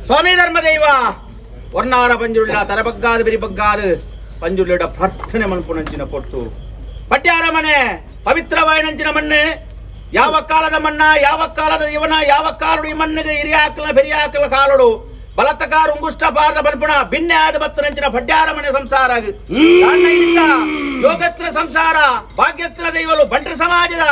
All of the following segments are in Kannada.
ಸ್ವಾಮಿ ಧರ್ಮದೈವ ವರ್ಣಾರ ಪಂಜುಳ್ಳ ತರಬಗ್ಗಾದ ಬಿರಿಬಗ್ಗಾದ ಪಂಜುಳ್ಳ ಪ್ರಾರ್ಥನೆ ಮನ್ಪುನಂಚಿನ ಕೊಟ್ಟು ಪಟ್ಯಾರ ಮನೆ ಪವಿತ್ರವಾಯಿನಂಚಿನ ಮಣ್ಣು ಯಾವ ಕಾಲದ ಮಣ್ಣ ಯಾವ ಕಾಲದ ಇವನ ಯಾವ ಕಾಲಡು ಈ ಮಣ್ಣಿಗೆ ಹಿರಿಯ ಹಾಕಲ ಬೆರಿಯ ಹಾಕಲ ಕಾಲಡು ಬಲತಕಾರ ಉಂಗುಷ್ಟ ಪಾರದ ಬಲ್ಪುಣ ಭಿನ್ನೆ ಆದ ಬತ್ತನಂಚಿನ ಪಡ್ಯಾರ ಮನೆ ಸಂಸಾರ ಯೋಗತ್ರ ಸಂಸಾರ ಭಾಗ್ಯತ್ರ ದೈವಲು ಬಂಟ್ರ ಸಮಾಜದ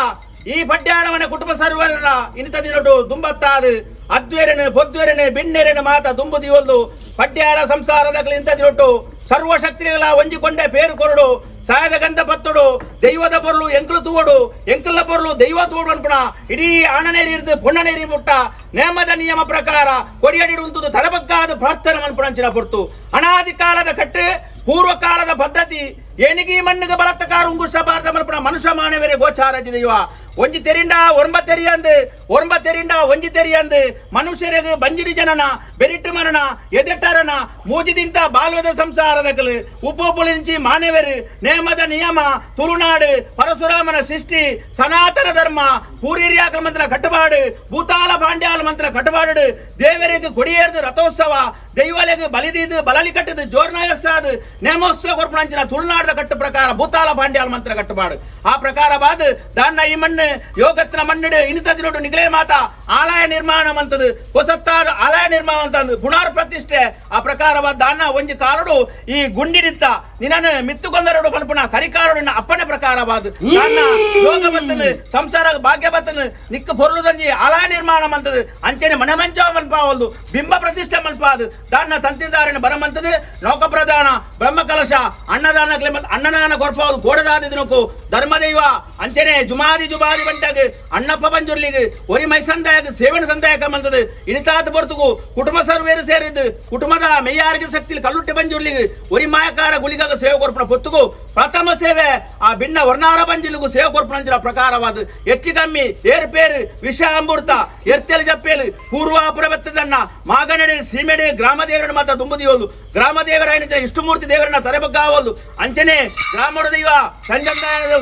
ಈ ಪಡ್ಯಾರ ಮನೆ ಕುಟುಂಬ ಸರ್ವರ ಇನಿತ ದಿನಡು ದುಂಬತ್ತಾದು ಅದ್ವೇರನೆ ಬೊದ್ವೇರನೆ ಬಿಣ್ಣೆರನೆ ಮಾತ ದುಂಬು ದಿವಲ್ದು ಪಡ್ಯಾರ ಸಂಸಾರದಲ್ಲಿ ಇಂಥ ದಿನೊಟ್ಟು ಸರ್ವಶಕ್ತಿಗಳ ಒಂಜಿಕೊಂಡೆ ಪೇರು ಕೊರಡು ಸಾಯದ ಗಂಧ ಪತ್ತುಡು ದೈವದ ಬರಲು ಎಂಕಲು ತೂವಡು ಎಂಕಲ ಬರಲು ದೈವ ತೂವಡು ಅನ್ಪುಣ ಇಡೀ ಆಣನೇರಿ ಇರ್ದು ಪುಣ್ಣನೇರಿ ಮುಟ್ಟ ನೇಮದ ನಿಯಮ ಪ್ರಕಾರ ಕೊಡಿಯಡಿಡುವಂತದ್ದು ತರಬಗ್ಗಾದ ಪ್ರಾರ್ಥನೆ ಮನ್ಪುಣಂಚಿನ ಪೊರ್ತು ಅನಾದಿ ಕಾಲದ ಕಟ್ಟು ಪೂರ್ವ ಕಾಲದ ಪದ್ಧತಿ ಏನಿಗೆ ಮಣ್ಣಿಗೆ ಬಲತ್ತಕಾರ ಉಂಗುಷ್ಟ ಭಾರತ ಮಲ್ಪುಣ ಮನುಷ್ಯ ಮಾನವರೇ ಗೋಚಾರ ದೈವ ಒಂಜಿ ತೆರಿಂಡ ಒರ್ಂಬ ತೆರಿಂಡ ಒಂಜಿ ತೆರಿಯಂದು ಮನುಷ್ಯರಿಗೆ ಬಂಜಿಡಿ ಜನನ ಬೆರಿಟ್ಟು ಮರಣ ಎದೆಟ್ಟರನ ಮೂಜಿದಿಂತ ಬಾಲ್ವದ ಸಂಸಾರದಕಲು ಉಪೋಪುಲಿಂಚಿ ಮಾನವರು ನೇಮದ ನಿಯಮ ತುಳುನಾಡು ಪರಶುರಾಮನ ಸೃಷ್ಟಿ ಸನಾತನ ಧರ್ಮ ಪೂರಿರ್ಯಾಕ ಮಂತ್ರ ಕಟ್ಟುಪಾಡು ಭೂತಾಲ ಪಾಂಡ್ಯಾಲ ಮಂತ್ರ ಕಟ್ಟುಪಾಡು ದೇವರಿಗೆ ಕೊಡಿಯೇರ್ದು ರಥೋತ್ಸವ ದೈವಲೆಗೆ ಬಲಿದಿದ್ದು ಬಲಲಿ ಕಟ್ಟದು ಜೋರ್ನಾಯಸಾದು ನೇಮೋತ್ಸವ ಕೊರ್ಪಣಂಚಿನ ತುಳುನಾಡದ ಕಟ್ಟು ಪ್ರಕಾರ ಭೂತಾಲ ಪಾಂಡ್ಯಾಲ ಮಂತ್ರ ಕಟ್ಟುಪಾಡು ಆ ಪ್ರಕಾರವಾದ ದಾನ್ನ ಈ ಮಣ್ಣು ಯೋಗತ್ನ ಮಣ್ಣಿಡು ಇನಿತದಿನೋಡು ನಿಗಲೇ ಮಾತಾ ಆಲಯ ನಿರ್ಮಾಣ ಅಂತದ್ದು ಹೊಸತ್ತಾದ ಆಲಯ ನಿರ್ಮಾಣ ಅಂತ ಪುನರ್ ಪ್ರತಿಷ್ಠೆ ಆ ಪ್ರಕಾರವಾದ ದಾನ ಒಂಜಿ ಕಾಲಡು ಈ ಗುಂಡಿಡಿತ್ತ ನಿನ್ನ ಮಿತ್ತುಕೊಂದರಡು ಪನ್ಪುಣ ಕರಿಕಾಲುಡಿನ ಅಪ್ಪನೆ ಪ್ರಕಾರವಾದ ದಾನ ಯೋಗ ಬತ್ತನು ಸಂಸಾರ ಭಾಗ್ಯ ಬತ್ತನು ನಿಕ್ಕ ಪೊರ್ಲುದಂಜಿ ಆಲಯ ನಿರ್ಮಾಣ ಅಂತದ್ದು ಅಂಚನೆ ಮನೆ ಮಂಚ ಮಲ್ಪಾವಲ್ದು ಬಿಂಬ ಪ್ರತಿಷ್ಠೆ ಮಲ್ಪಾದು ದಾನ ತಂತಿದಾರಿನ ಬರಮಂತದ್ದು ಲೋಕ ಪ್ರಧಾನ ಬ್ರಹ್ಮ ಕಲಶ ಅನ್ನದಾನ ಕೊರ್ಪಾವದು ಕೋಡದಾದ ದಿನಕ್ಕೂ ಧರ್ಮದೈವ ಅಂಚನೆ ಜುಮಾದಿ ಬಂಟಾಗ ಅಣ್ಣಪ್ಪ ಬಂಜುರ್ಲಿಗೆ ಒರಿ ಮೈ ಸಂದಾಯಕ ಸೇವನ ಸಂದಾಯಕ ಮಂತದು ಇನಿತಾದ ಬರ್ತುಗು ಕುಟುಂಬ ಸರ್ವೇರು ಸೇರಿದ್ದು ಕುಟುಂಬದ ಮೆಯ್ಯಾರಿಗೆ ಶಕ್ತಿ ಕಲ್ಲುಟ್ಟಿ ಬಂಜುರ್ಲಿಗೆ ಒರಿ ಮಾಯಕಾರ ಗುಳಿಗಾಗ ಸೇವೆ ಕೊರ್ಪಣ ಪೊತ್ತುಗು ಪ್ರಥಮ ಸೇವೆ ಆ ಭಿನ್ನ ವರ್ಣಾರ ಬಂಜಿಲಿಗೂ ಸೇವೆ ಕೊರ್ಪಣ ಪ್ರಕಾರವಾದ ಹೆಚ್ಚು ಕಮ್ಮಿ ಏರ್ಪೇರು ವಿಷ ಅಮೃತ ಎರ್ತೇಲು ಜಪ್ಪೇಲು ಪೂರ್ವಾಪುರ ಬೆತ್ತದನ್ನ ಮಾಗನಡಿ ಸೀಮೆಡಿ ಗ್ರಾಮ ದೇವರನ್ನ ಮಾತ್ರ ದುಂಬುದಿಯೋದು ಗ್ರಾಮ ದೇವರ ಇಷ್ಟಮೂರ್ತಿ ದೇವರನ್ನ ತರೆಬಗ್ಗಾವಲ್ದು ಅಂಚನೆ ಗ್ರಾಮದ ದೈವ ಸಂಜಂದಾಯ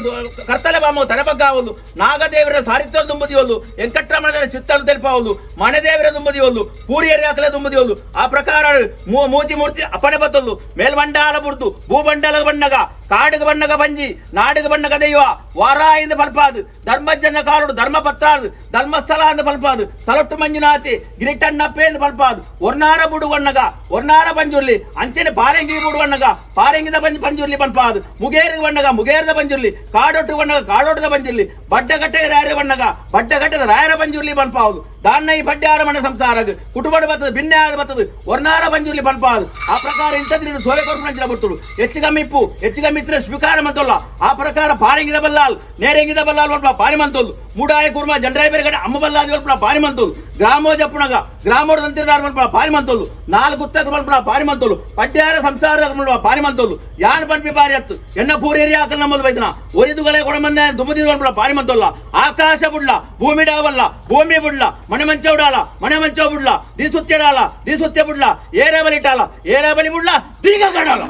ಕರ್ತಲೆ ಬಾಮ ತರೆಬಗ್ಗಾವಲ್ದು ನಾಗದೇವರ ಸಾರಿತ್ವ ದುಂಬುದಿಯೋದು ವೆಂಕಟರಮಣದ ಚಿತ್ತಲು ತೆಲುಪವಲ್ದು ಮನೆ ದೇವರ ದುಂಬುದಿಯೋದು ಪೂರಿಯರಿ ಹಾಕಲೆ ದುಂಬುದಿಯೋದು ಆ ಪ್ರಕಾರ ಮೂತಿ ಮೂರ್ತಿ ಅಪ್ಪಣೆ ಬತ್ತಲ್ದು ಮೇಲ್ಬಂಡಾಲ ಬುಡ್ದು ಭೂಬಂಡಲ ಬಣ್ಣಗ ಕಾಡಿಗ ಬಣ್ಣಗ ಬಂಜಿ ನಾಡಿಗ ಬಣ್ಣಗ ದೈವ ವಾರಾಯಿಂದ ಬಲ್ಪಾದು ಧರ್ಮಜ್ಜನ ಕಾಲುಡು ಧರ್ಮ ಪತ್ರಾದು ಧರ್ಮಸ್ಥಳ ಅಂತ ಬಲ್ಪಾದು ಸಲೊಟ್ಟು ಮಂಜುನಾಥಿ ಗಿರಿಟಣ್ಣಪ್ಪೆ ಎಂದು ಬಲ್ಪಾದು ಒರ್ನಾರ ಬುಡು ಬಣ್ಣಗ ಒರ್ನಾರ ಬಂಜುರ್ಲಿ ಅಂಚನೆ ಪಾರೆಂಗಿ ಬುಡು ಬಣ್ಣಗ ಪಾರೆಂಗಿದ ಬಂಜುರ್ಲಿ ಬಲ್ಪಾದು ಮುಗೇರಿಗೆ ಬಣ್ಣಗ ಮುಗೇರದ ಬಂಜುರ್ಲಿ ಕಾಡೊಟ್ಟು ಬಣ್ಣಗ ಕಾಡೊಟ್ಟದ ಬಂಜುರ್ಲಿ ಬಡ್ಡಗಟ್ಟೆಗೆ ರಾಯರ ಬಣ್ಣಗ ಬಡ್ಡಗಟ್ಟದ ರಾಯರ ಬಂಜುರ್ಲಿ ಬಲ್ಪಾವುದು ದಾನ್ನ ಈ ಪಡ್ಯಾರ ಮನೆ ಸಂಸಾರ ಕುಟುಂಬದ ಬರ್ತದೆ ಭಿನ್ನೆ ಆದ ಬರ್ತದೆ ಒರ್ನಾರ ಬಂಜುರ್ಲಿ ಬಲ್ಪಾದು ಆ ಪ್ರಕಾರ ಇಂಥದ್ದು ಸೋಲೆ ಕೊರ್ಪಣಂಚಿನ ಬಿಟ್ಟರು ಹೆಚ್ಚು ಕಮ್ಮಿಪ್ಪು ಹೆಚ್ಚು ಕಮ್ಮಿ ಇದ್ರೆ ಸ್ವೀಕಾರ ಮಂತಲ್ಲ ಆ ಪ್ರಕಾರ ಪಾರಿಂಗಿದ ಬಲ್ಲಾಲ್ ನೇರೆಂಗಿದ ಬಲ್ಲಾಲ್ ಒಲ್ಪ ಪಾರಿ ಮಂತೋದು ಮೂಡಾಯ ಕುರ್ಮ ಜಂಡ್ರಾಯ ಬೇರೆ ಅಮ್ಮ ಬಲ್ಲಾದಿ ಒಲ್ಪ ಪಾರಿ ಮಂತೋದು ಗ್ರಾಮೋ ಜಪ್ಪುಣಗ ಗ್ರಾಮೋಡ ತಂತಿರದಾರ ಮಲ್ಪ ಪಾರಿ ಮಂತೋದು ನಾಲ್ಕು ಉತ್ತಕ ಮಲ್ಪ ಪಾರಿ ಮಂತೋಲು ಪಡ್ಯಾರ ಸಂಸಾರದ ಮಲ್ಪ ಪಾರಿ ಮಂತೋಲು ಯಾನ್ ಪಂಪಿ ಪಾರಿ ಹತ್ತು ಎನ್ನ ಪೂರಿ ಏರಿಯಾ ಹಾಕಲ್ ನಮ್ಮದು ಬೈತನ ಒರಿದುಗಳೇ ಕೊಡಮಂದ ದುಮ್ಮದಿ ಮಲ್ಪ ಪಾರಿ ಮಂತೋಲ್ಲ ಆಕಾಶ ಬುಡ್ಲ ಭೂಮಿ ಡಾವಲ್ಲ ಭೂಮಿ ಬುಡ್ಲ ಮನೆ ಮಂಚ ಉಡಾಲ ಮನೆ ಮಂಚ ಬುಡ್ಲ ದಿ ಸುತ್ತೆಡಾಲ ದಿ ಸುತ್ತೆ ಬುಡ್ಲ ಏರ ಬಲಿಟಾಲ ಏರ ಬಲಿ ಬುಡ್ಲ ಬೀಗ ಕಡಾಲ